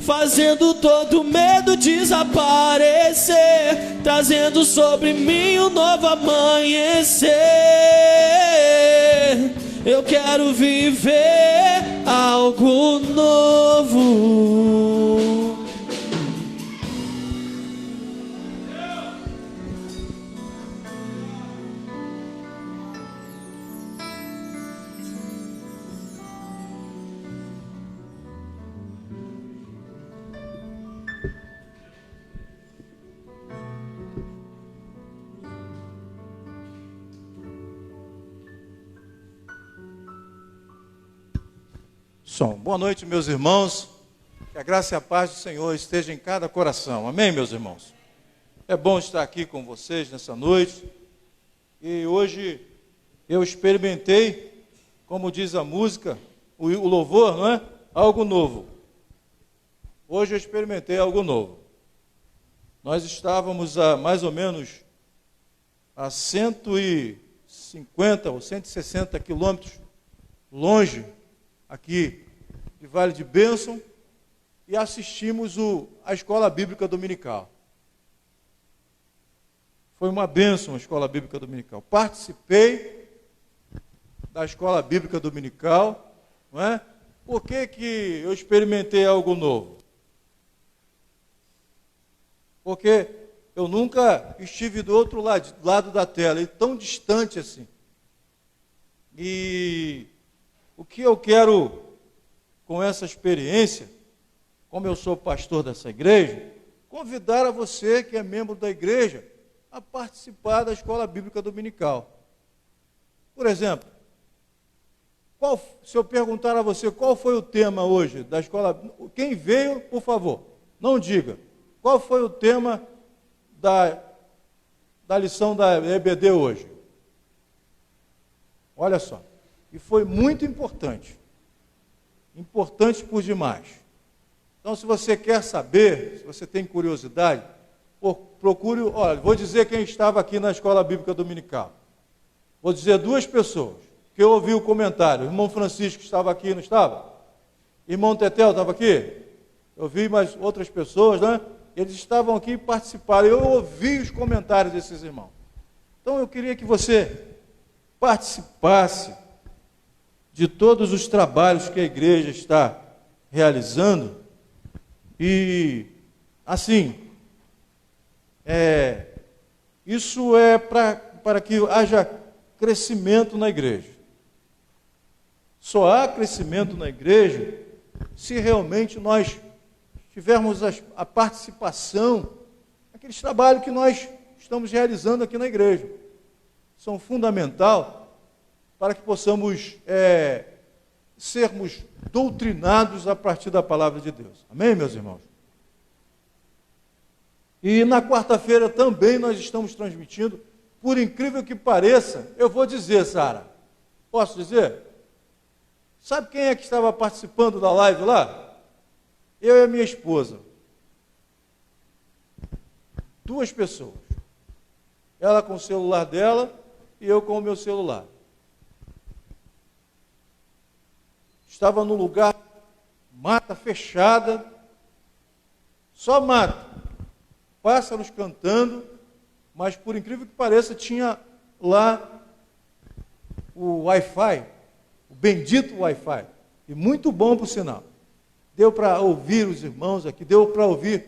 fazendo todo medo desaparecer, trazendo sobre mim um novo amanhecer. Eu quero viver algo novo. Boa noite, meus irmãos. Que a graça e a paz do Senhor esteja em cada coração. Amém, meus irmãos? É bom estar aqui com vocês nessa noite. E hoje eu experimentei, como diz a música, o louvor, não é? Algo novo. Hoje eu experimentei algo novo. Nós estávamos a mais ou menos a 150 ou 160 quilômetros longe aqui de Vale de Bênção, e assistimos a Escola Bíblica Dominical. Foi uma bênção a Escola Bíblica Dominical. Participei da Escola Bíblica Dominical, não é? Por que eu experimentei algo novo? Porque eu nunca estive do outro lado da tela, e tão distante assim. E o que eu quero com essa experiência, como eu sou pastor dessa igreja, convidar a você que é membro da igreja a participar da Escola Bíblica Dominical. Por exemplo, se eu perguntar a você qual foi o tema hoje da escola, quem veio, por favor, não diga. Qual foi o tema da lição da EBD hoje? Olha só. E foi muito importante. Importante por demais. Então, se você quer saber, se você tem curiosidade, procure, olha, vou dizer quem estava aqui na Escola Bíblica Dominical. Vou dizer duas pessoas, que eu ouvi o comentário. O irmão Francisco estava aqui, não estava? Irmão Tetel estava aqui? Eu vi mais outras pessoas, né? Eles estavam aqui e participaram. Eu ouvi os comentários desses irmãos. Então, eu queria que você participasse de todos os trabalhos que a igreja está realizando. E, assim, isso é para que haja crescimento na igreja. Só há crescimento na igreja se realmente nós tivermos a participação naqueles trabalhos que nós estamos realizando aqui na igreja. São fundamental para que possamos sermos doutrinados a partir da palavra de Deus. Amém, meus irmãos? E na quarta-feira também nós estamos transmitindo, por incrível que pareça, eu vou dizer, Sara, posso dizer? Sabe quem é que estava participando da live lá? Eu e a minha esposa. 2 pessoas. Ela com o celular dela e eu com o meu celular. Estava num lugar, mata fechada, só mata, pássaros cantando, mas por incrível que pareça, tinha lá o Wi-Fi, o bendito Wi-Fi, e muito bom por sinal. Deu para ouvir os irmãos aqui, deu para ouvir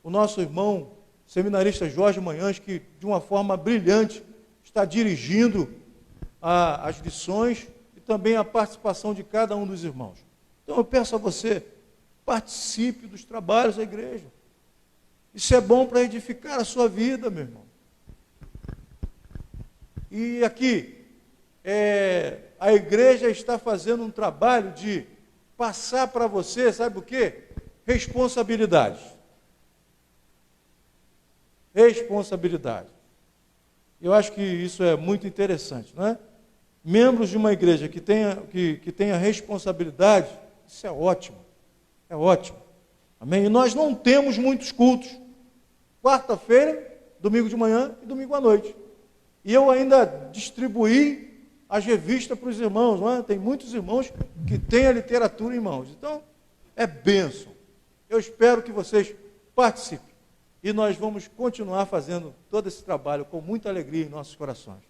o nosso irmão seminarista Jorge Manhães, que de uma forma brilhante está dirigindo as lições, também a participação de cada um dos irmãos. Então eu peço a você, participe dos trabalhos da igreja. Isso é bom para edificar a sua vida, meu irmão. E aqui, a igreja está fazendo um trabalho de passar para você, sabe o quê? Responsabilidade. Responsabilidade. Eu acho que isso é muito interessante, não é? Membros de uma igreja que tenha responsabilidade, isso é ótimo. É ótimo. Amém? E nós não temos muitos cultos. Quarta-feira, domingo de manhã e domingo à noite. E eu ainda distribuí as revistas para os irmãos, não é? Tem muitos irmãos que têm a literatura em mãos. Então, é bênção. Eu espero que vocês participem. E nós vamos continuar fazendo todo esse trabalho com muita alegria em nossos corações.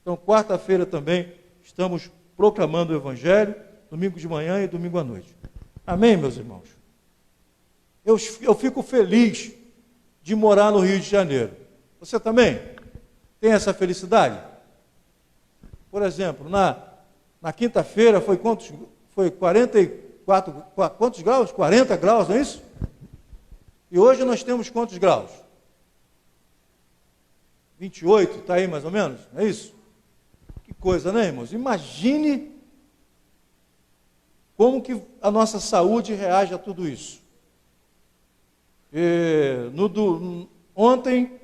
Então, quarta-feira também estamos proclamando o Evangelho, domingo de manhã e domingo à noite. Amém, meus irmãos? Eu fico feliz de morar no Rio de Janeiro. Você também tem essa felicidade? Por exemplo, na quinta-feira foi quantos? Foi 44, quantos graus? 40 graus, não é isso? E hoje nós temos quantos graus? 28, está aí mais ou menos? É isso? Que coisa, né, irmãos? Imagine como que a nossa saúde reage a tudo isso. Ontem,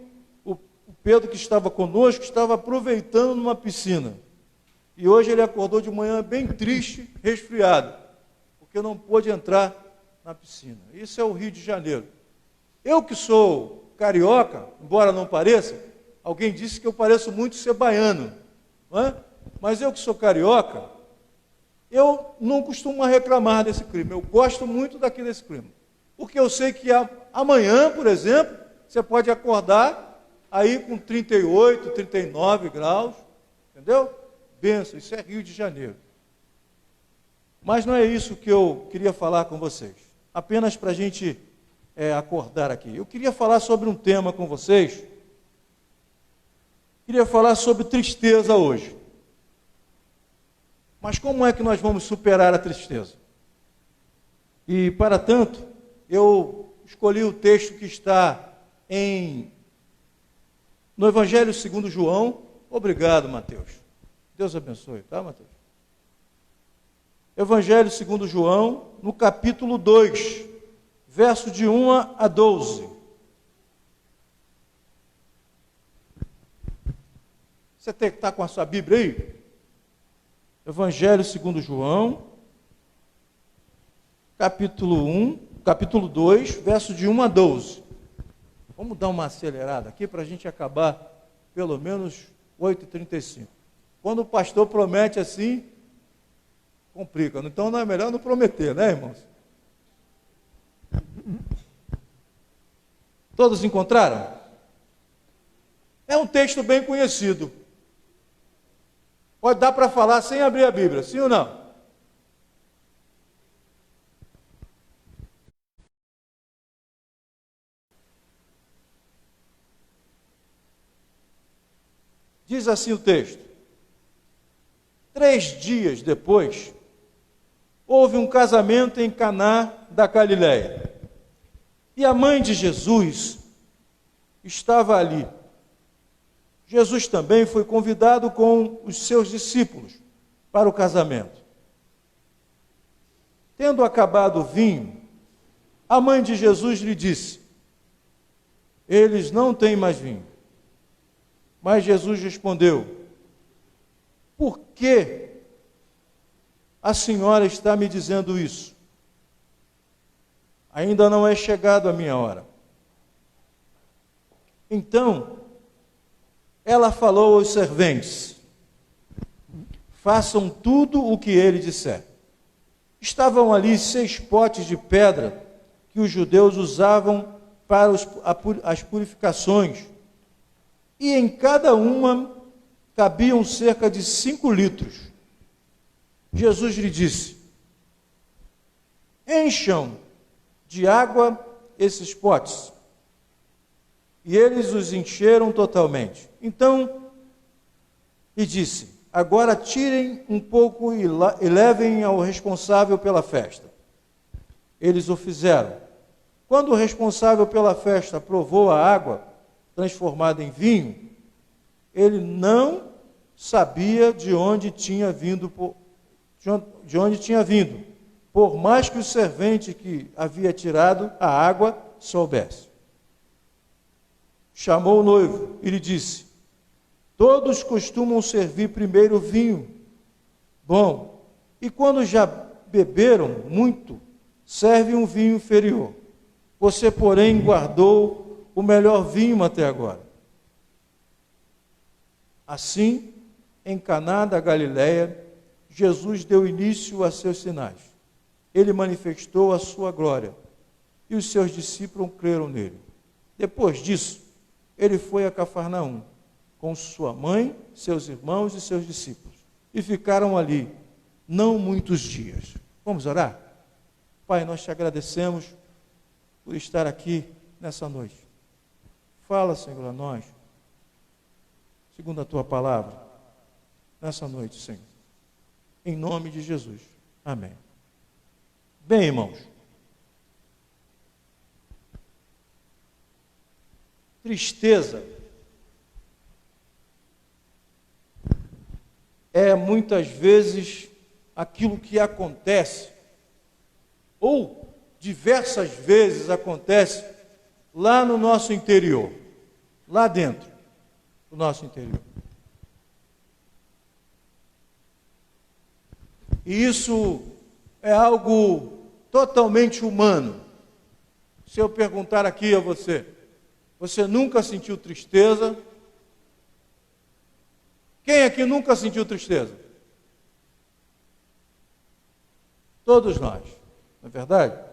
o Pedro, que estava conosco, estava aproveitando numa piscina. E hoje ele acordou de manhã bem triste, resfriado, porque não pôde entrar na piscina. Isso é o Rio de Janeiro. Eu que sou carioca, embora não pareça, alguém disse que eu pareço muito ser baiano, não é? Mas eu que sou carioca, eu não costumo reclamar desse clima. Eu gosto muito desse clima. Porque eu sei que amanhã, por exemplo, você pode acordar aí com 38, 39 graus, entendeu? Benção, isso é Rio de Janeiro. Mas não é isso que eu queria falar com vocês. Apenas para a gente acordar aqui. Eu queria falar sobre um tema com vocês. Queria falar sobre tristeza hoje. Mas como é que nós vamos superar a tristeza? E, para tanto, eu escolhi o texto que está no Evangelho segundo João. Obrigado, Mateus. Deus abençoe, tá, Mateus? Evangelho segundo João, no capítulo 2, verso de 1 a 12. Você tem que estar com a sua Bíblia aí? Evangelho segundo João, capítulo 2, verso de 1 a 12. Vamos dar uma acelerada aqui para a gente acabar pelo menos 8h35. Quando o pastor promete assim, complica. Então não é melhor não prometer, né, irmãos? Todos encontraram? É um texto bem conhecido. Pode dar para falar sem abrir a Bíblia, sim ou não? Diz assim o texto: 3 dias depois, houve um casamento em Caná da Galileia. E a mãe de Jesus estava ali. Jesus também foi convidado com os seus discípulos para o casamento. Tendo acabado o vinho, a mãe de Jesus lhe disse: eles não têm mais vinho. Mas Jesus respondeu: por que a senhora está me dizendo isso? Ainda não é chegado a minha hora. Então, ela falou aos serventes: façam tudo o que ele disser. Estavam ali 6 potes de pedra que os judeus usavam para as purificações, e em cada uma cabiam cerca de 5 litros. Jesus lhe disse: encham de água esses potes. E eles os encheram totalmente. Então, lhe disse: agora tirem um pouco e levem ao responsável pela festa. Eles o fizeram. Quando o responsável pela festa provou a água transformada em vinho, ele não sabia de onde tinha vindo, por mais que o servente que havia tirado a água soubesse. Chamou o noivo e lhe disse: todos costumam servir primeiro o vinho bom, e quando já beberam muito, servem um vinho inferior. Você, porém, guardou o melhor vinho até agora. Assim, em Caná da Galileia, Jesus deu início a seus sinais. Ele manifestou a sua glória, e os seus discípulos creram nele. Depois disso, ele foi a Cafarnaum, com sua mãe, seus irmãos e seus discípulos, e ficaram ali não muitos dias. Vamos orar? Pai, nós te agradecemos por estar aqui nessa noite. Fala, Senhor, a nós, segundo a tua palavra, nessa noite, Senhor. Em nome de Jesus. Amém. Bem, irmãos, tristeza é muitas vezes aquilo que acontece, ou diversas vezes acontece, lá no nosso interior, lá dentro do nosso interior. E isso é algo totalmente humano. Se eu perguntar aqui a você, você nunca sentiu tristeza? Quem aqui nunca sentiu tristeza? Todos nós, não é verdade?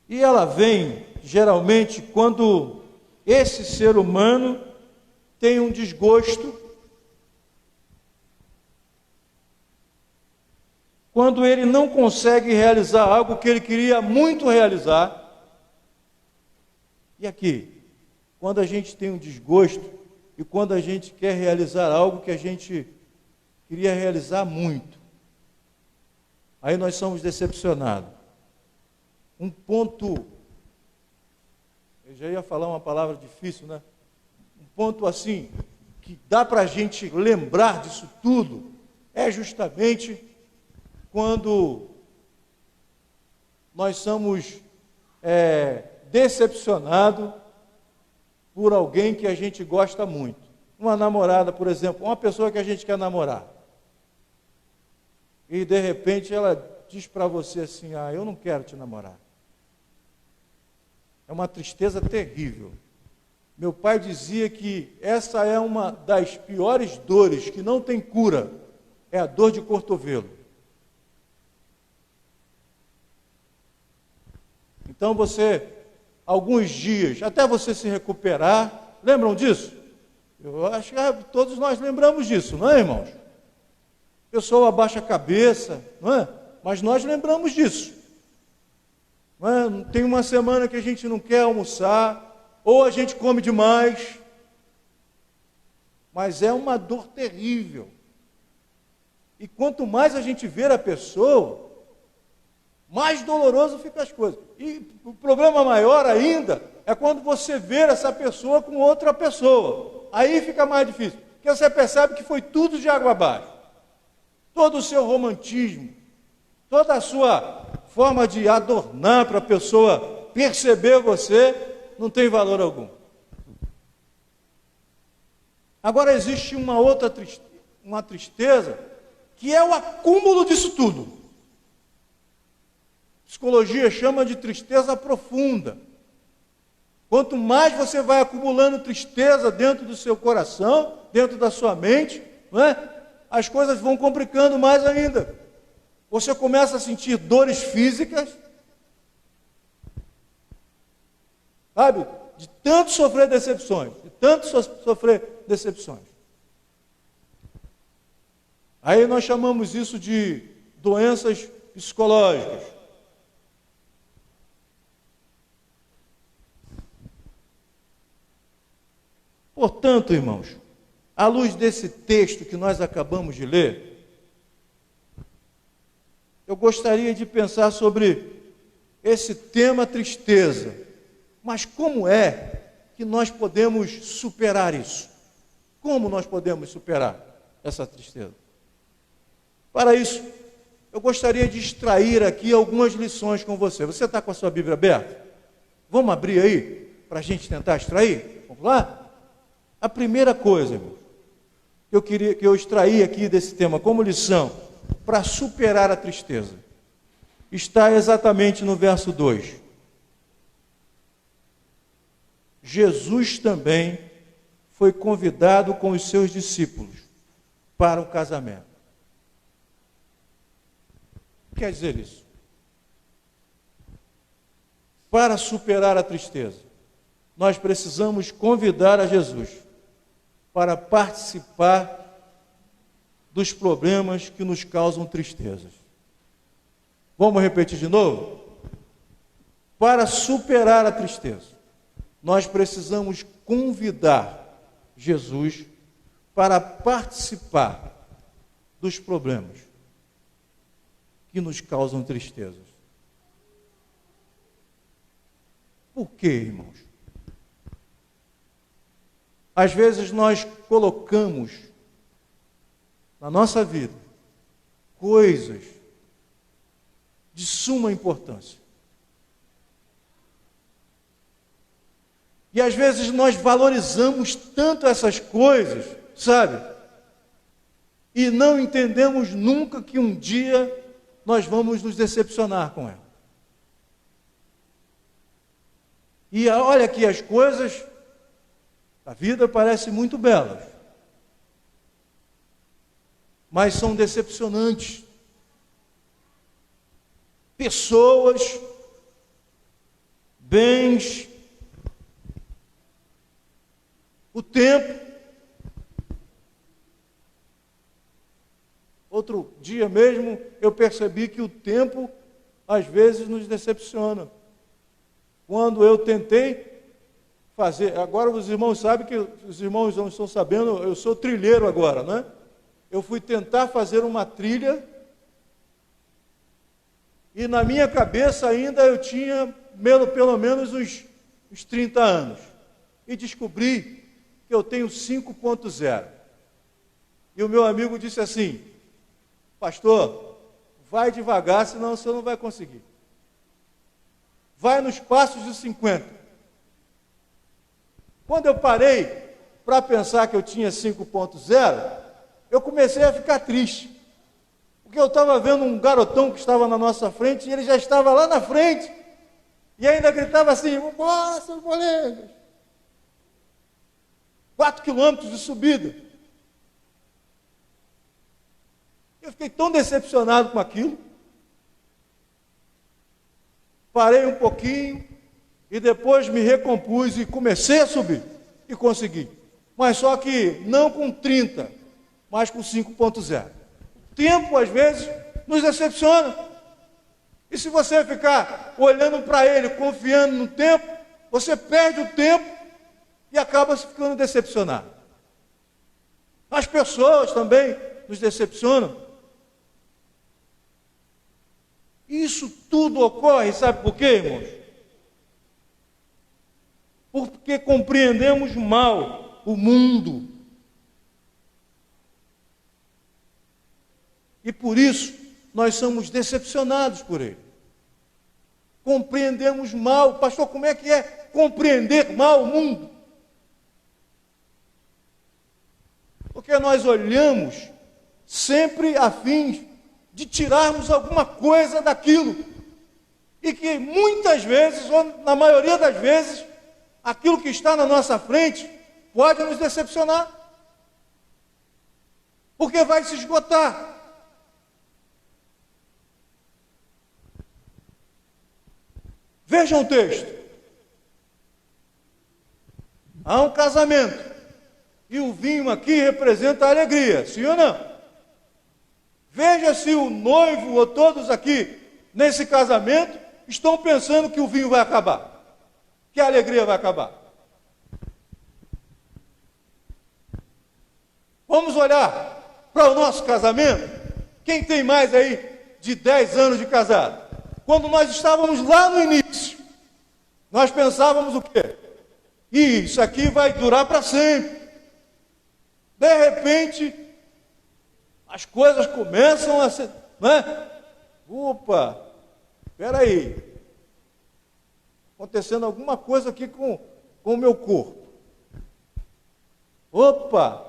E ela vem, geralmente, quando esse ser humano tem um desgosto, quando ele não consegue realizar algo que ele queria muito realizar. E aqui, quando a gente tem um desgosto e quando a gente quer realizar algo que a gente queria realizar muito, aí nós somos decepcionados. Um ponto, eu já ia falar uma palavra difícil, né? Um ponto assim, que dá para a gente lembrar disso tudo, é justamente quando nós somos decepcionados por alguém que a gente gosta muito. Uma namorada, por exemplo, uma pessoa que a gente quer namorar. E de repente ela diz para você assim, eu não quero te namorar. É uma tristeza terrível. Meu pai dizia que essa é uma das piores dores, que não tem cura, é a dor de cotovelo. Então você, alguns dias, até você se recuperar, lembram disso? Eu acho que todos nós lembramos disso, não é, irmãos? A pessoa abaixa a cabeça, não é? Mas nós lembramos disso. Não é? Tem uma semana que a gente não quer almoçar, ou a gente come demais, mas é uma dor terrível. E quanto mais a gente ver a pessoa, mais doloroso ficam as coisas. E o problema maior ainda é quando você vê essa pessoa com outra pessoa. Aí fica mais difícil, porque você percebe que foi tudo de água abaixo. Todo o seu romantismo, toda a sua forma de adornar para a pessoa perceber você, não tem valor algum. Agora existe uma outra tristeza, que é o acúmulo disso tudo. Psicologia chama de tristeza profunda. Quanto mais você vai acumulando tristeza dentro do seu coração, dentro da sua mente, não é? As coisas vão complicando mais ainda. Você começa a sentir dores físicas, sabe? De tanto sofrer decepções, Aí nós chamamos isso de doenças psicológicas. Portanto, irmãos, à luz desse texto que nós acabamos de ler, eu gostaria de pensar sobre esse tema tristeza. Mas como é que nós podemos superar isso? Como nós podemos superar essa tristeza? Para isso, eu gostaria de extrair aqui algumas lições com você. Você está com a sua Bíblia aberta? Vamos abrir aí para a gente tentar extrair? Vamos lá? A primeira coisa, que eu extraí aqui desse tema como lição para superar a tristeza, está exatamente no verso 2. Jesus também foi convidado com os seus discípulos para um casamento. quer dizer isso? Para superar a tristeza, nós precisamos convidar a Jesus para participar dos problemas que nos causam tristezas. Vamos repetir de novo? Para superar a tristeza, nós precisamos convidar Jesus para participar dos problemas que nos causam tristezas. Por quê, irmãos? Às vezes nós colocamos na nossa vida coisas de suma importância. E às vezes nós valorizamos tanto essas coisas, sabe? E não entendemos nunca que um dia nós vamos nos decepcionar com ela. E olha que as coisas da vida parecem muito belas, mas são decepcionantes. Pessoas, bens, o tempo. Outro dia mesmo eu percebi que o tempo às vezes nos decepciona. Quando eu tentei fazer, agora os irmãos sabem que, os irmãos não estão sabendo, eu sou trilheiro agora, né? Eu fui tentar fazer uma trilha e na minha cabeça ainda eu tinha pelo menos uns 30 anos. E descobri que eu tenho 5.0. E o meu amigo disse assim: pastor, vai devagar, senão você não vai conseguir. Vai nos passos de 50. Quando eu parei para pensar que eu tinha 5.0, eu comecei a ficar triste. Porque eu estava vendo um garotão que estava na nossa frente, e ele já estava lá na frente, e ainda gritava assim: vambora, seus colegas. 4 quilômetros de subida. Eu fiquei tão decepcionado com aquilo. Parei um pouquinho e depois me recompus e comecei a subir. E consegui. Mas só que não com 30, mas com 5.0. O tempo, às vezes, nos decepciona. E se você ficar olhando para ele, confiando no tempo, você perde o tempo e acaba ficando decepcionado. As pessoas também nos decepcionam. Isso tudo ocorre, sabe por quê, irmãos? Porque compreendemos mal o mundo. E por isso nós somos decepcionados por ele. Compreendemos mal. Pastor, como é que é compreender mal o mundo? Porque nós olhamos sempre a fim de tirarmos alguma coisa daquilo. E que muitas vezes, ou na maioria das vezes, aquilo que está na nossa frente pode nos decepcionar. Porque vai se esgotar. Vejam o texto. Há um casamento. E o vinho aqui representa a alegria, sim ou não? Veja se o noivo ou todos aqui nesse casamento estão pensando que o vinho vai acabar, que a alegria vai acabar. Vamos olhar para o nosso casamento. Quem tem mais aí de 10 anos de casado? Quando nós estávamos lá no início, nós pensávamos o quê? Isso aqui vai durar para sempre. De repente, as coisas começam a ser, né? Opa, espera aí. Acontecendo alguma coisa aqui com o meu corpo. Opa,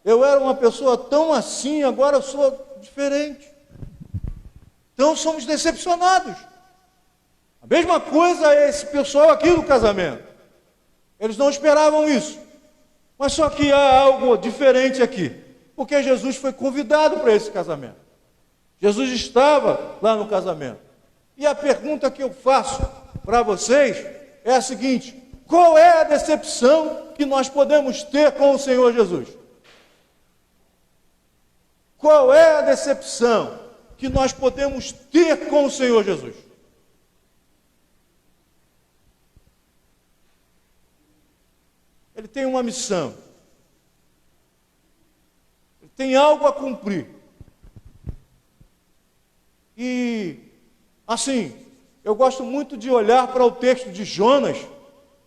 eu era uma pessoa tão assim, agora eu sou diferente. Então somos decepcionados. A mesma coisa é esse pessoal aqui do casamento. Eles não esperavam isso. Mas só que há algo diferente aqui. Porque Jesus foi convidado para esse casamento. Jesus estava lá no casamento. E a pergunta que eu faço para vocês é a seguinte: qual é a decepção que nós podemos ter com o Senhor Jesus? Qual é a decepção que nós podemos ter com o Senhor Jesus? Ele tem uma missão. Ele tem algo a cumprir. E, assim, eu gosto muito de olhar para o texto de Jonas,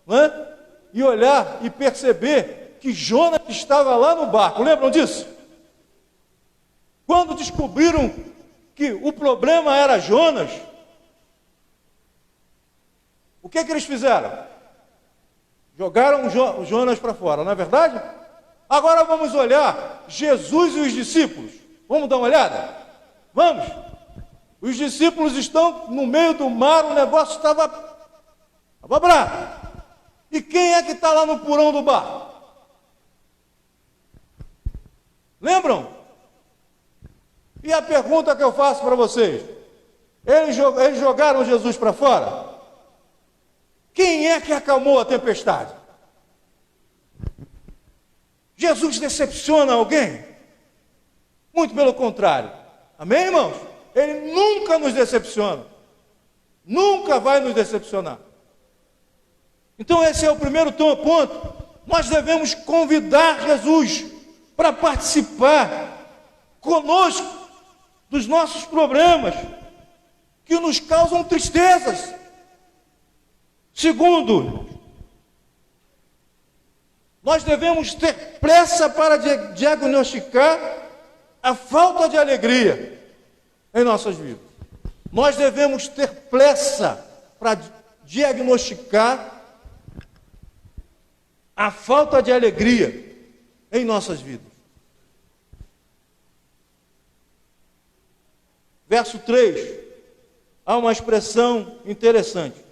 né? E olhar e perceber que Jonas estava lá no barco. Lembram disso? Quando descobriram que o problema era Jonas, o que eles fizeram? Jogaram Jonas para fora, não é verdade? Agora vamos olhar Jesus e os discípulos. Vamos dar uma olhada? Vamos! Os discípulos estão no meio do mar, o negócio estava bravo. E quem é que está lá no porão do barco? Lembram? E a pergunta que eu faço para vocês: eles jogaram Jesus para fora? Quem é que acalmou a tempestade? Jesus decepciona alguém? Muito pelo contrário. Amém, irmãos? Ele nunca nos decepciona. Nunca vai nos decepcionar. Então esse é o primeiro ponto. Nós devemos convidar Jesus para participar conosco dos nossos problemas que nos causam tristezas. Segundo, nós devemos ter pressa para diagnosticar a falta de alegria em nossas vidas. Nós devemos ter pressa para diagnosticar a falta de alegria em nossas vidas. Verso 3, há uma expressão interessante.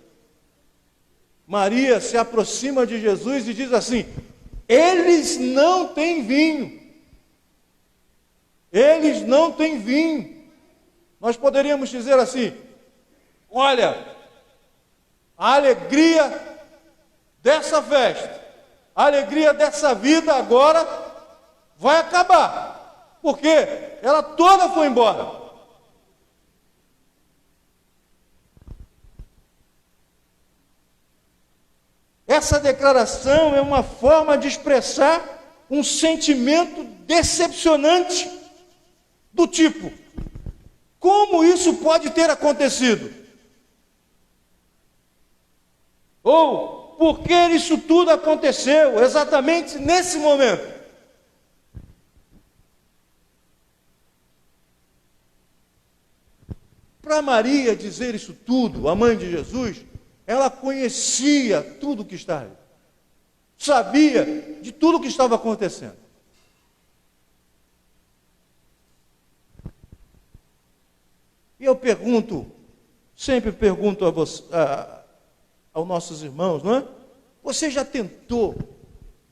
Maria se aproxima de Jesus e diz assim: eles não têm vinho. Eles não têm vinho. Nós poderíamos dizer assim: olha, a alegria dessa festa, a alegria dessa vida agora vai acabar, porque ela toda foi embora. Essa declaração é uma forma de expressar um sentimento decepcionante, do tipo: como isso pode ter acontecido? Ou, por que isso tudo aconteceu exatamente nesse momento? Para Maria dizer isso tudo, a mãe de Jesus, ela conhecia tudo o que estava ali. Sabia de tudo o que estava acontecendo. E eu pergunto, sempre pergunto aos nossos irmãos, não é? Você já tentou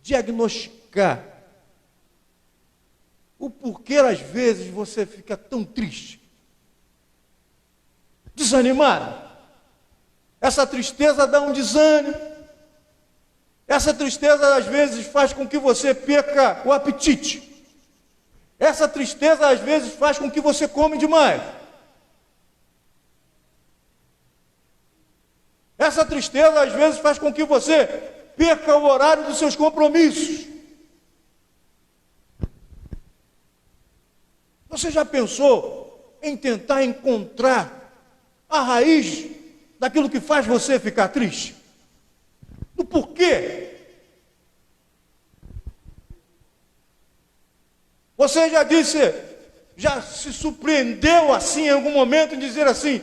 diagnosticar o porquê às vezes você fica tão triste, desanimado? Essa tristeza dá um desânimo. Essa tristeza às vezes faz com que você perca o apetite. Essa tristeza às vezes faz com que você come demais. Essa tristeza às vezes faz com que você perca o horário dos seus compromissos. Você já pensou em tentar encontrar a raiz daquilo que faz você ficar triste? Do porquê? Você já se surpreendeu assim em algum momento em dizer assim,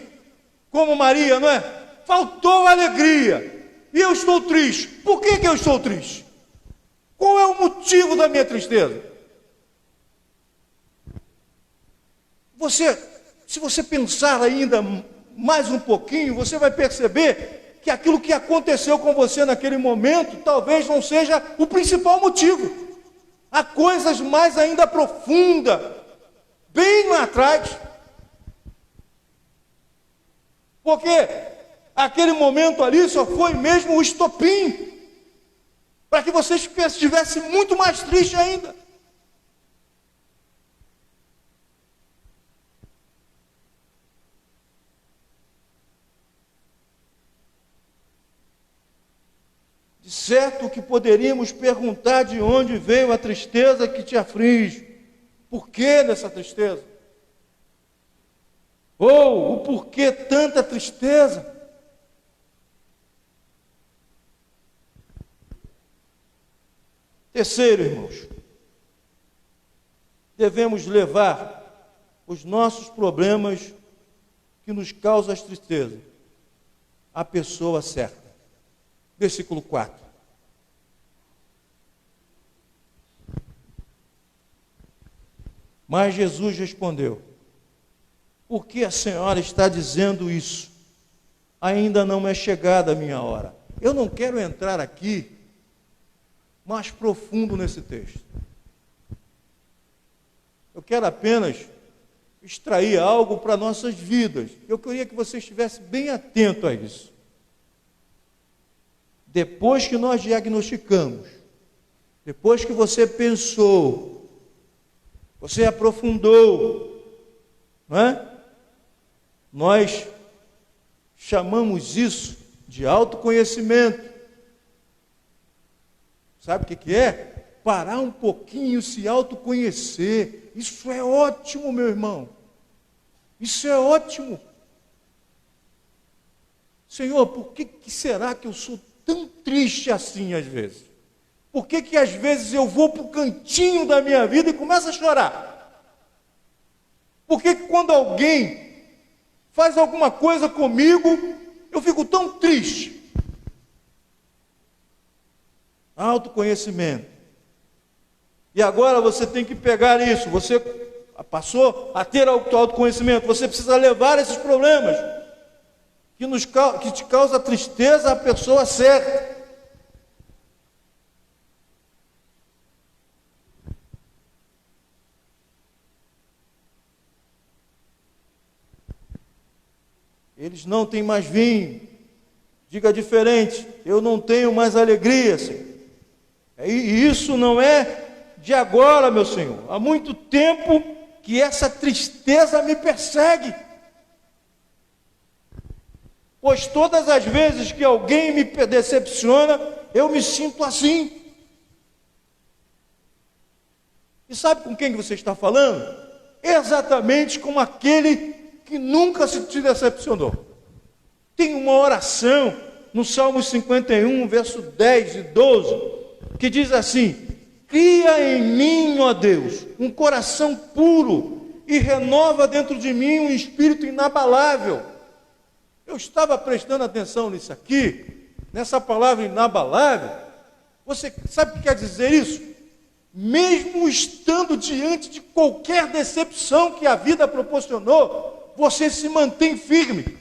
como Maria, não é? Faltou alegria e eu estou triste. Por que eu estou triste? Qual é o motivo da minha tristeza? Se você pensar ainda mais um pouquinho, você vai perceber que aquilo que aconteceu com você naquele momento talvez não seja o principal motivo. Há coisas mais ainda profundas, bem lá atrás, Porque aquele momento ali só foi mesmo o estopim para que você estivesse muito mais triste ainda. De certo que poderíamos perguntar de onde veio a tristeza que te aflige. Por que dessa tristeza? Ou o porquê tanta tristeza? Terceiro, irmãos, devemos levar os nossos problemas que nos causam as tristezas à pessoa certa. Versículo 4. Mas Jesus respondeu: por que a senhora está dizendo isso? Ainda não é chegada a minha hora. Eu não quero entrar aqui mais profundo nesse texto. Eu quero apenas extrair algo para nossas vidas. Eu queria que você estivesse bem atento a isso. Depois que nós diagnosticamos, depois que você pensou, você aprofundou, não é? Nós chamamos isso de autoconhecimento. Sabe o que é? Parar um pouquinho, se autoconhecer. Isso é ótimo, meu irmão. Isso é ótimo. Senhor, por que será que eu sou tão triste assim às vezes? Por que às vezes eu vou para o cantinho da minha vida e começo a chorar? Por que quando alguém faz alguma coisa comigo, eu fico tão triste? Autoconhecimento. E agora você tem que pegar isso. Você passou a ter autoconhecimento. Você precisa levar esses problemas que te causa tristeza à pessoa certa. Eles não têm mais vinho. Diga diferente: eu não tenho mais alegria, Senhor. E isso não é de agora, meu Senhor. Há muito tempo que essa tristeza me persegue. Pois todas as vezes que alguém me decepciona, eu me sinto assim. E sabe com quem você está falando? Exatamente com aquele que nunca se te decepcionou. Tem uma oração no Salmo 51, verso 10 e 12, que diz assim: cria em mim, ó Deus, um coração puro e renova dentro de mim um espírito inabalável. Eu estava prestando atenção nisso aqui, nessa palavra inabalável. Você sabe o que quer dizer isso? Mesmo estando diante de qualquer decepção que a vida proporcionou, você se mantém firme.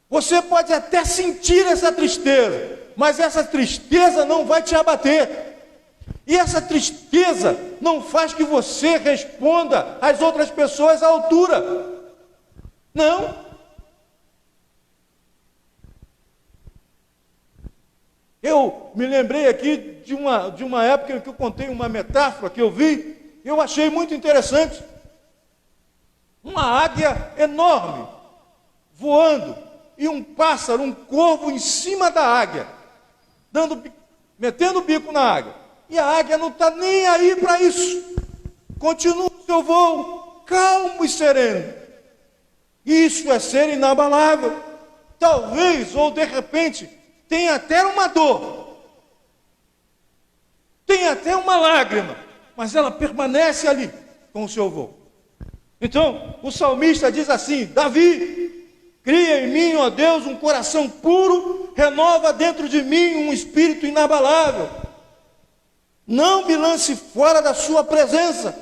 Você pode até sentir essa tristeza, mas essa tristeza não vai te abater. E essa tristeza não faz que você responda às outras pessoas à altura. Não. Eu me lembrei aqui de uma época em que eu contei uma metáfora que eu vi, e eu achei muito interessante. Uma águia enorme, voando, e um pássaro, um corvo em cima da águia, metendo o bico na águia. E a águia não está nem aí para isso. Continua o seu voo, calmo e sereno. Isso é ser inabalável. Talvez, ou de repente, tenha até uma dor, tem até uma lágrima, mas ela permanece ali com o seu voo. Então, o salmista diz assim: Davi, cria em mim, ó Deus, um coração puro, renova dentro de mim um espírito inabalável. Não me lance fora da sua presença,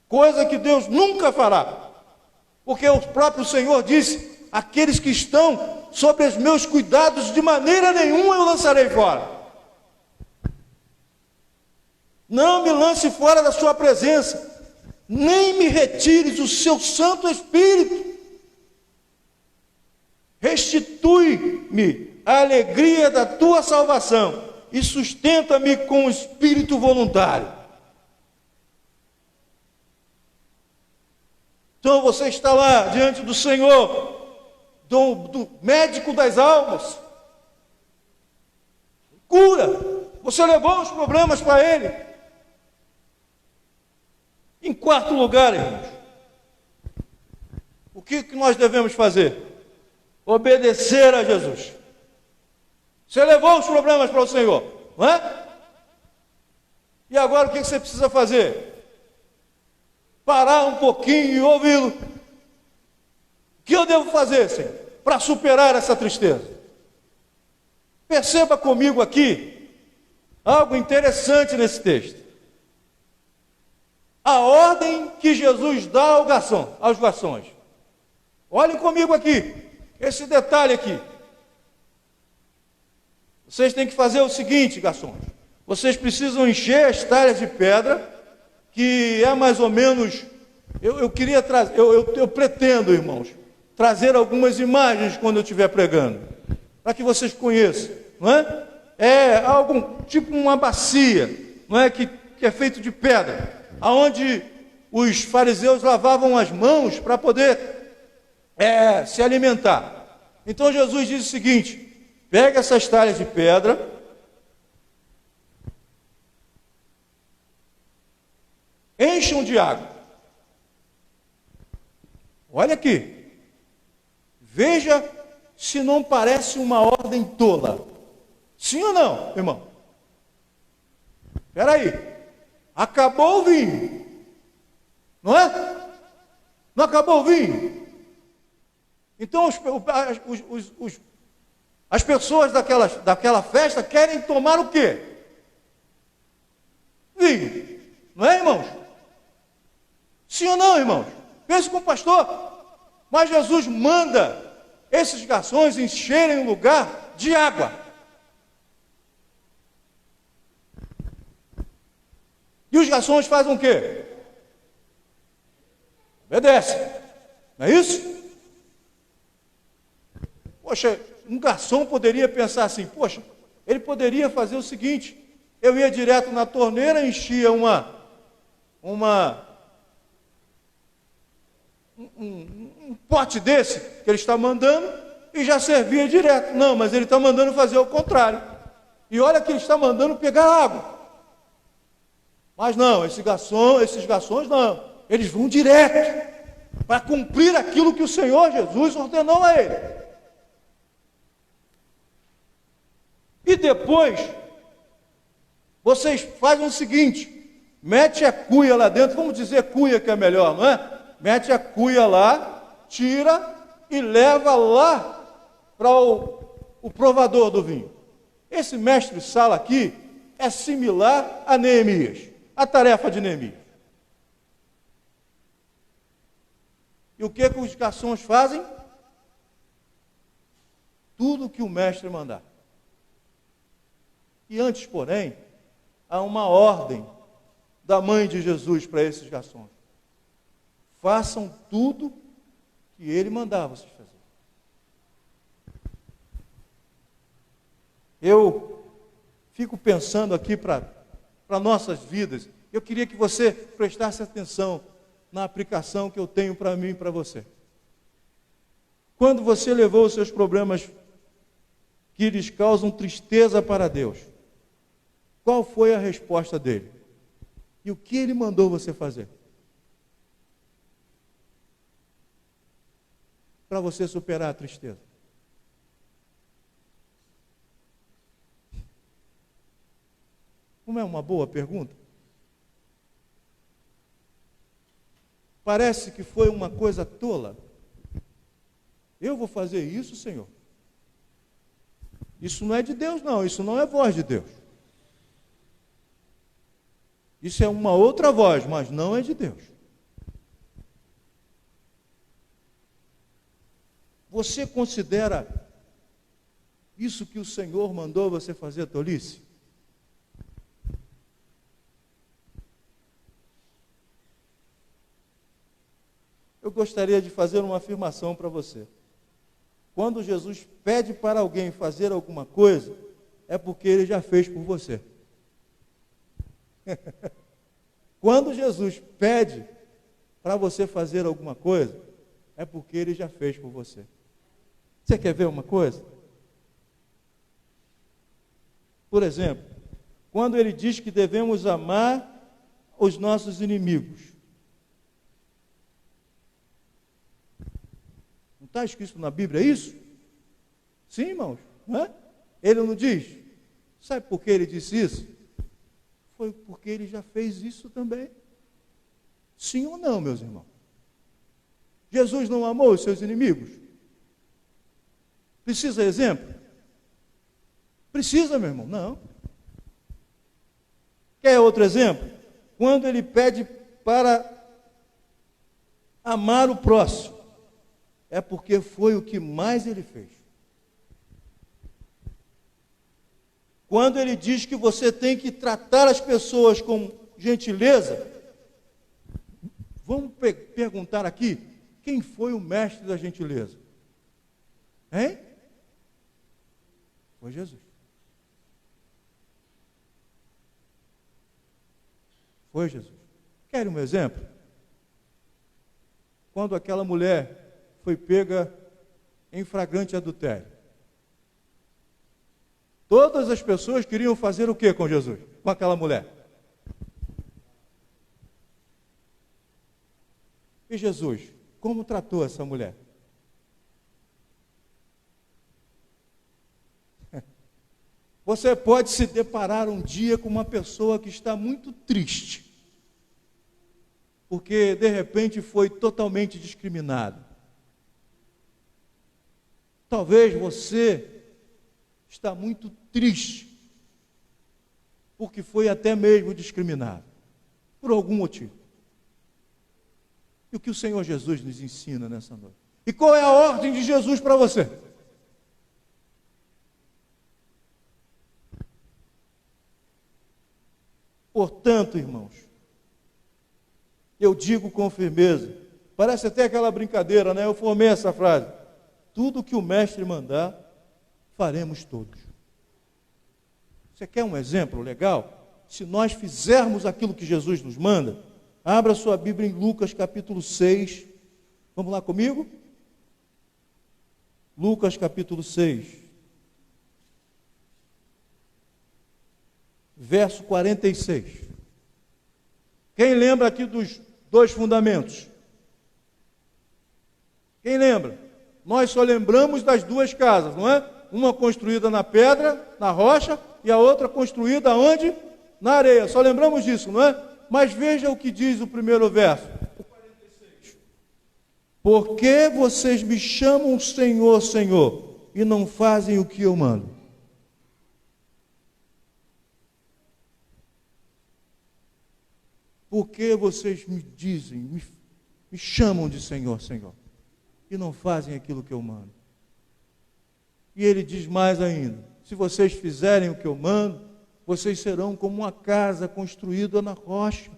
coisa que Deus nunca fará, porque o próprio Senhor disse: aqueles que estão sob os meus cuidados, de maneira nenhuma eu lançarei fora. Não me lance fora da sua presença. nem me retires o seu Santo Espírito. Restitui-me a alegria da tua salvação e sustenta-me com o espírito voluntário. Então você está lá diante do Senhor, do médico das almas, cura, você levou os problemas para Ele. Em quarto lugar, irmãos, o que nós devemos fazer? Obedecer a Jesus. Você levou os problemas para o Senhor, não é? E agora o que você precisa fazer? Parar um pouquinho e ouvi-lo. O que eu devo fazer, Senhor, para superar essa tristeza? Perceba comigo aqui algo interessante nesse texto. A ordem que Jesus dá aos garçons. Olhem comigo aqui, esse detalhe aqui. Vocês têm que fazer o seguinte, garçons. Vocês precisam encher as talhas de pedra, que é mais ou menos... Eu queria trazer, eu pretendo, irmãos, trazer algumas imagens quando eu estiver pregando, para que vocês conheçam, não é? É algo tipo uma bacia, não é? Que é feito de pedra, aonde os fariseus lavavam as mãos para poder se alimentar. Então Jesus diz o seguinte: pega essas talhas de pedra, encham de água. Olha aqui, veja se não parece uma ordem tola. Sim ou não, irmão? Espera aí, acabou o vinho, não é? Não acabou o vinho? Então as pessoas daquela festa querem tomar o quê? Vinho, não é, irmãos? Sim ou não, irmãos? Pense com o pastor. Mas Jesus manda esses garçons encherem o lugar de água. E os garçons fazem o quê? Obedecem. Não é isso? Poxa, um garçom poderia pensar assim, poxa, ele poderia fazer o seguinte: eu ia direto na torneira, enchia um pote desse que ele está mandando e já servia direto. Não, mas ele está mandando fazer o contrário. E olha que ele está mandando pegar água. Mas não, esses garçons não. Eles vão direto para cumprir aquilo que o Senhor Jesus ordenou a ele. E depois, vocês fazem o seguinte: mete a cuia lá dentro, vamos dizer cuia que é melhor, não é? Mete a cuia lá, tira e leva lá para o provador do vinho. Esse mestre-sala aqui é similar a Neemias, a tarefa de Neemias. E o que os garçons fazem? Tudo que o mestre mandar. E antes, porém, há uma ordem da mãe de Jesus para esses garçons: façam tudo que ele mandar vocês fazer. Eu fico pensando aqui para nossas vidas. Eu queria que você prestasse atenção na aplicação que eu tenho para mim e para você. Quando você levou os seus problemas que lhes causam tristeza para Deus, qual foi a resposta dele? E o que ele mandou você fazer? Para você superar a tristeza. Não é uma boa pergunta? Parece que foi uma coisa tola. Eu vou fazer isso, Senhor? Isso não é de Deus, não. Isso não é voz de Deus. Isso é uma outra voz, mas não é de Deus. Você considera isso que o Senhor mandou você fazer tolice? eu gostaria de fazer uma afirmação para você. Quando Jesus pede para alguém fazer alguma coisa, é porque ele já fez por você. Quando Jesus pede para você fazer alguma coisa, é porque ele já fez por você. Você quer ver uma coisa? Por exemplo, quando ele diz que devemos amar os nossos inimigos. Não está escrito na Bíblia isso? Sim, irmãos, não é? Ele não diz? Sabe por que ele disse isso? Foi porque ele já fez isso também. Sim ou não, meus irmãos? Jesus não amou os seus inimigos? Precisa exemplo? Precisa, meu irmão? Não. Quer outro exemplo? Quando ele pede para amar o próximo, é porque foi o que mais ele fez. Quando ele diz que você tem que tratar as pessoas com gentileza, vamos perguntar aqui, quem foi o mestre da gentileza? Hein? Foi Jesus. Foi Jesus. Querem um exemplo? Quando aquela mulher foi pega em flagrante adultério, todas as pessoas queriam fazer o que com Jesus? Com aquela mulher? E Jesus, como tratou essa mulher? Você pode se deparar um dia com uma pessoa que está muito triste, porque de repente foi totalmente discriminado. Talvez você está muito triste, porque foi até mesmo discriminado, por algum motivo. E o que o Senhor Jesus nos ensina nessa noite? E qual é a ordem de Jesus para você? Portanto, irmãos, eu digo com firmeza, parece até aquela brincadeira, né? Eu formei essa frase: tudo que o mestre mandar, faremos todos. Você quer um exemplo legal? Se nós fizermos aquilo que Jesus nos manda, abra sua Bíblia em Lucas capítulo 6. Vamos lá comigo? Lucas capítulo 6. Verso 46. Quem lembra aqui dos dois fundamentos? Quem lembra? Nós só lembramos das duas casas, não é? Uma construída na pedra, na rocha, e a outra construída onde? Na areia. Só lembramos disso, não é? Mas veja o que diz o primeiro verso. O 46. Por que vocês me chamam Senhor, Senhor, e não fazem o que eu mando? Por que vocês me dizem, me chamam de Senhor, Senhor, e não fazem aquilo que eu mando? E ele diz mais ainda: se vocês fizerem o que eu mando, vocês serão como uma casa construída na rocha.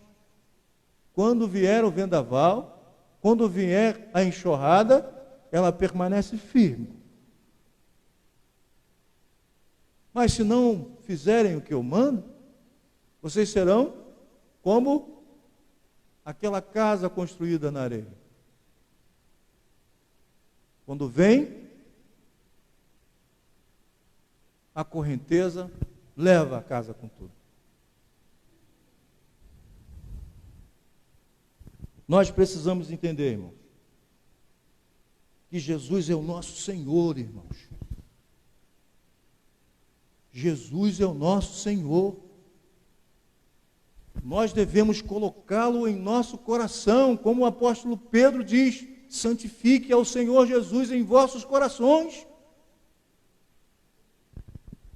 Quando vier o vendaval, quando vier a enxurrada, ela permanece firme. Mas se não fizerem o que eu mando, vocês serão como aquela casa construída na areia. Quando vem a correnteza, leva a casa com tudo. Nós precisamos entender, irmãos, que Jesus é o nosso Senhor, irmãos. Jesus é o nosso Senhor. Nós devemos colocá-lo em nosso coração, como o apóstolo Pedro diz: santifique ao Senhor Jesus em vossos corações.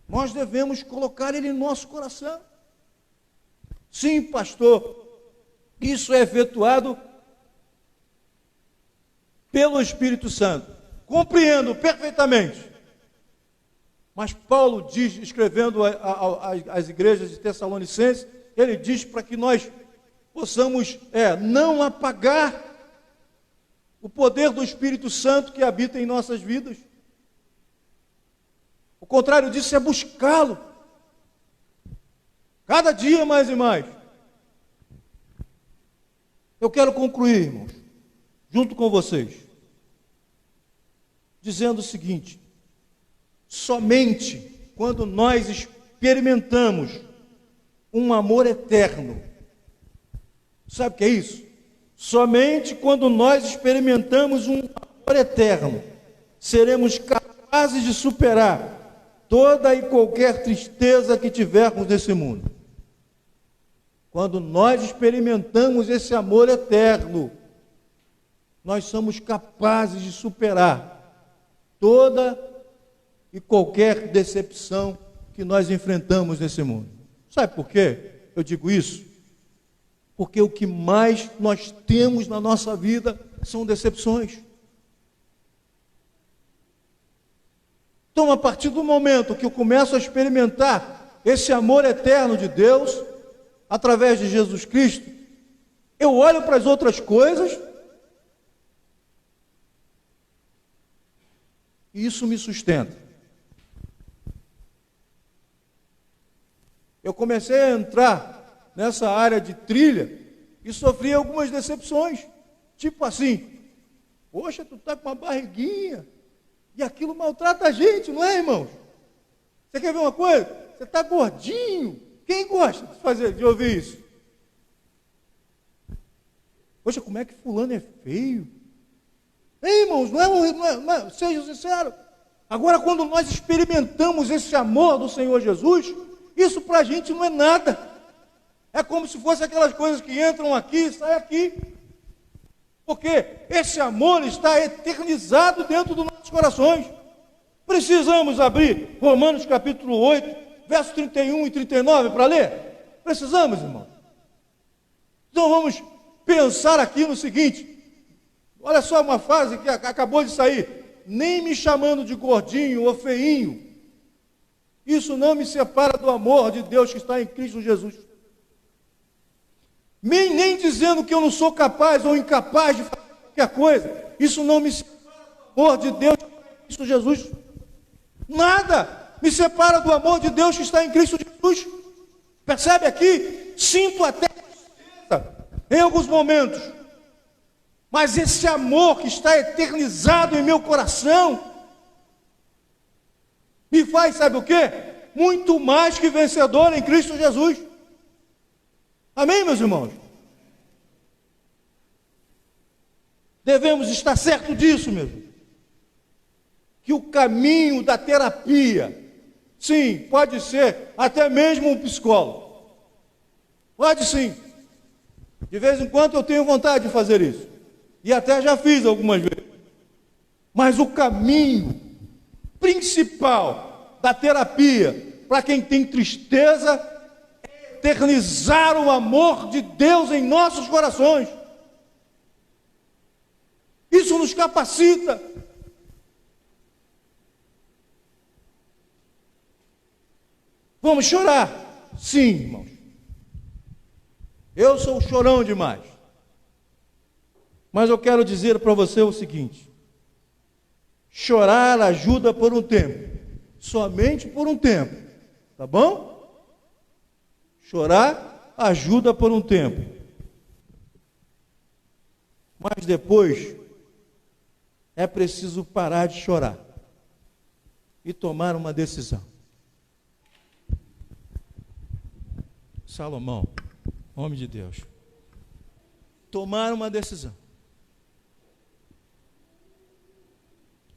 Nós devemos colocar Ele em nosso coração. Sim, pastor, isso é efetuado pelo Espírito Santo. Compreendo perfeitamente. Mas Paulo diz, escrevendo às igrejas de Tessalonicenses, ele diz para que nós possamos não apagar poder do Espírito Santo que habita em nossas vidas. O contrário disso é buscá-lo, cada dia mais e mais. Eu quero concluir, irmãos, junto com vocês, dizendo o seguinte: somente quando nós experimentamos um amor eterno, sabe o que é isso? Somente quando nós experimentamos um amor eterno, seremos capazes de superar toda e qualquer tristeza que tivermos nesse mundo. Quando nós experimentamos esse amor eterno, nós somos capazes de superar toda e qualquer decepção que nós enfrentamos nesse mundo. Sabe por quê eu digo isso? Porque o que mais nós temos na nossa vida são decepções. Então, a partir do momento que eu começo a experimentar esse amor eterno de Deus, através de Jesus Cristo, eu olho para as outras coisas e isso me sustenta. Eu comecei a entrar nessa área de trilha e sofri algumas decepções, tipo assim: poxa, tu está com uma barriguinha, e aquilo maltrata a gente, não é, irmãos? Você quer ver uma coisa? Você está gordinho. Quem gosta de ouvir isso? Poxa, como é que fulano é feio? Ei, irmãos, não é, seja sincero. Agora, quando nós experimentamos esse amor do Senhor Jesus, isso para a gente não é nada. É como se fosse aquelas coisas que entram aqui e saem aqui. Porque esse amor está eternizado dentro dos nossos corações. Precisamos abrir Romanos capítulo 8, versos 31 e 39 para ler? Precisamos, irmão. Então vamos pensar aqui no seguinte. Olha só uma frase que acabou de sair: nem me chamando de gordinho ou feinho, isso não me separa do amor de Deus que está em Cristo Jesus. Nem dizendo que eu não sou capaz ou incapaz de fazer qualquer coisa, isso não me separa do amor de Deus que está em Cristo Jesus. Nada me separa do amor de Deus que está em Cristo Jesus. Percebe aqui? Sinto até tristeza em alguns momentos, mas esse amor que está eternizado em meu coração me faz, sabe o quê? Muito mais que vencedor em Cristo Jesus. Amém, meus irmãos? Devemos estar certo disso mesmo, que o caminho da terapia, sim, pode ser até mesmo um psicólogo. Pode sim. De vez em quando eu tenho vontade de fazer isso. E até já fiz algumas vezes. Mas o caminho principal da terapia, para quem tem tristeza, é eternizar o amor de Deus em nossos corações. Isso nos capacita. Vamos chorar? Sim, irmãos. Eu sou chorão demais. Mas eu quero dizer para você o seguinte: chorar ajuda por um tempo, somente por um tempo, tá bom? Chorar ajuda por um tempo, mas depois é preciso parar de chorar e tomar uma decisão. Salomão, homem de Deus, tomar uma decisão.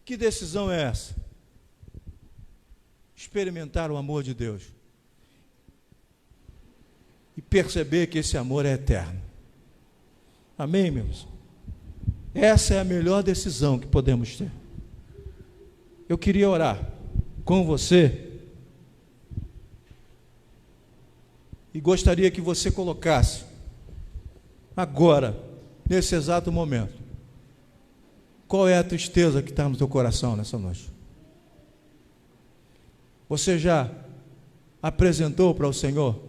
Que decisão é essa? Experimentar o amor de Deus e perceber que esse amor é eterno. Amém, meus? Essa é a melhor decisão que podemos ter. Eu queria orar com você e gostaria que você colocasse agora, nesse exato momento, qual é a tristeza que está no teu coração nessa noite? Você já apresentou para o Senhor?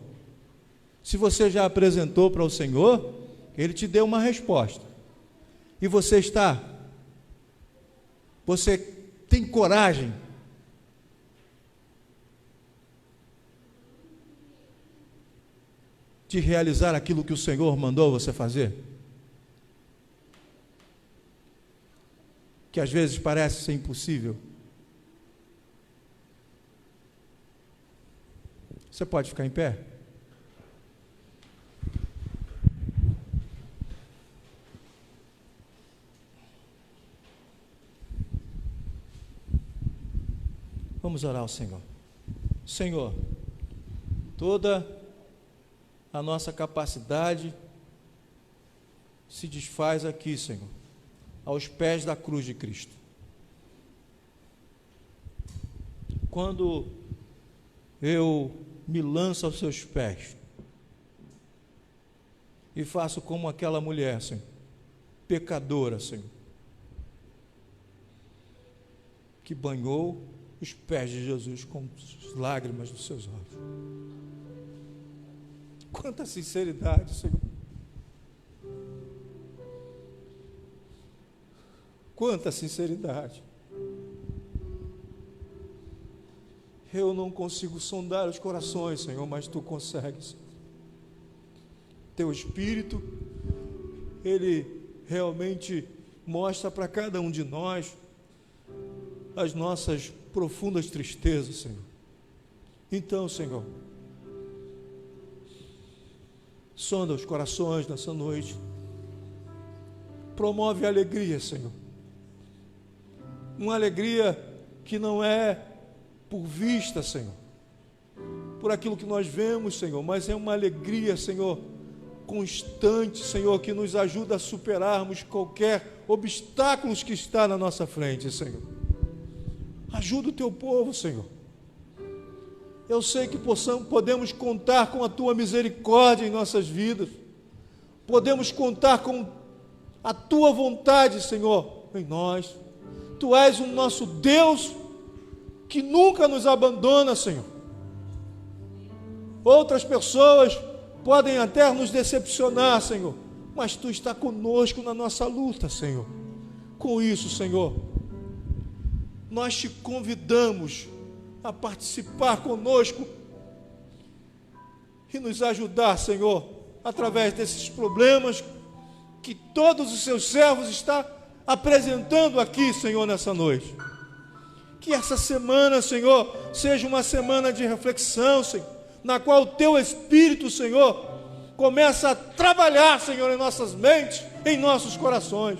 Se você já apresentou para o Senhor, Ele te deu uma resposta. E você está Você tem coragem de realizar aquilo que o Senhor mandou você fazer? Que às vezes parece ser impossível. Você pode ficar em pé? Vamos orar ao Senhor. Senhor, toda a nossa capacidade se desfaz aqui, Senhor, aos pés da cruz de Cristo. Quando eu me lanço aos seus pés e faço como aquela mulher, Senhor, pecadora, Senhor, que banhou os pés de Jesus com as lágrimas dos seus olhos. Quanta sinceridade, Senhor. Quanta sinceridade. Eu não consigo sondar os corações, Senhor, mas Tu consegues. Teu Espírito, Ele realmente mostra para cada um de nós as nossas profundas tristezas, Senhor. Então, Senhor, sonda os corações nessa noite. Promove a alegria, Senhor. Uma alegria que não é por vista, Senhor, por aquilo que nós vemos, Senhor, mas é uma alegria, Senhor, constante, Senhor, que nos ajuda a superarmos qualquer obstáculo que está na nossa frente, Senhor. Ajuda o Teu povo, Senhor. Eu sei que podemos contar com a Tua misericórdia em nossas vidas, podemos contar com a Tua vontade, Senhor, em nós. Tu és o nosso Deus que nunca nos abandona, Senhor. Outras pessoas podem até nos decepcionar, Senhor, mas Tu está conosco na nossa luta, Senhor. Com isso, Senhor, nós Te convidamos a participar conosco e nos ajudar, Senhor, através desses problemas que todos os Seus servos estão apresentando aqui, Senhor, nessa noite. Que essa semana, Senhor, seja uma semana de reflexão, Senhor, na qual o Teu Espírito, Senhor, começa a trabalhar, Senhor, em nossas mentes, em nossos corações.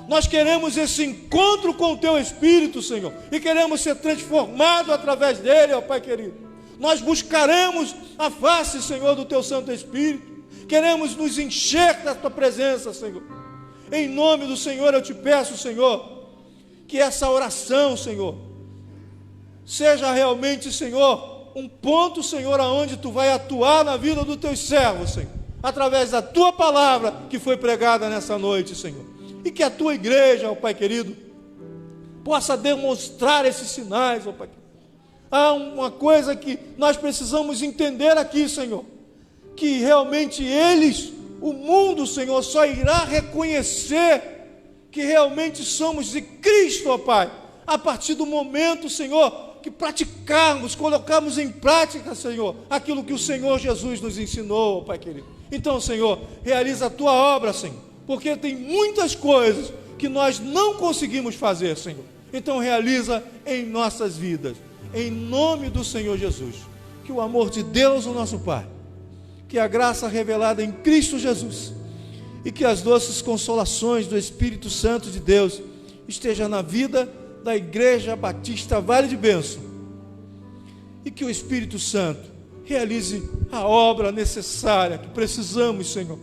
Nós queremos esse encontro com o Teu Espírito, Senhor, e queremos ser transformados através dele, ó Pai querido. Nós buscaremos a face, Senhor, do Teu Santo Espírito. Queremos nos encher da Tua presença, Senhor. Em nome do Senhor, eu Te peço, Senhor, que essa oração, Senhor, seja realmente, Senhor, um ponto, Senhor, aonde Tu vai atuar na vida dos Teus servos, Senhor, através da Tua palavra que foi pregada nessa noite, Senhor. E que a Tua igreja, ó Pai querido, possa demonstrar esses sinais, ó Pai querido. Há uma coisa que nós precisamos entender aqui, Senhor, que realmente o mundo, Senhor, só irá reconhecer que realmente somos de Cristo, ó Pai, a partir do momento, Senhor, que praticarmos, colocarmos em prática, Senhor, aquilo que o Senhor Jesus nos ensinou, ó Pai querido. Então, Senhor, realiza a Tua obra, Senhor, porque tem muitas coisas que nós não conseguimos fazer, Senhor. Então, realiza em nossas vidas, em nome do Senhor Jesus. Que o amor de Deus, o nosso Pai, que a graça revelada em Cristo Jesus e que as doces consolações do Espírito Santo de Deus esteja na vida da Igreja Batista Vale de Bênção, e que o Espírito Santo realize a obra necessária que precisamos, Senhor,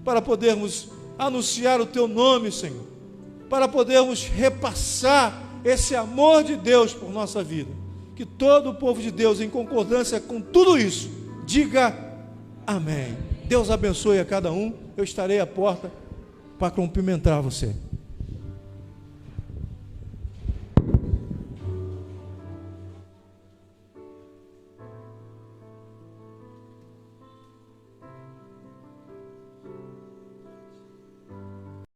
para podermos anunciar o Teu nome, Senhor, para podermos repassar esse amor de Deus por nossa vida. Que todo o povo de Deus, em concordância com tudo isso, diga amém. Deus abençoe a cada um. Eu estarei à porta para cumprimentar você.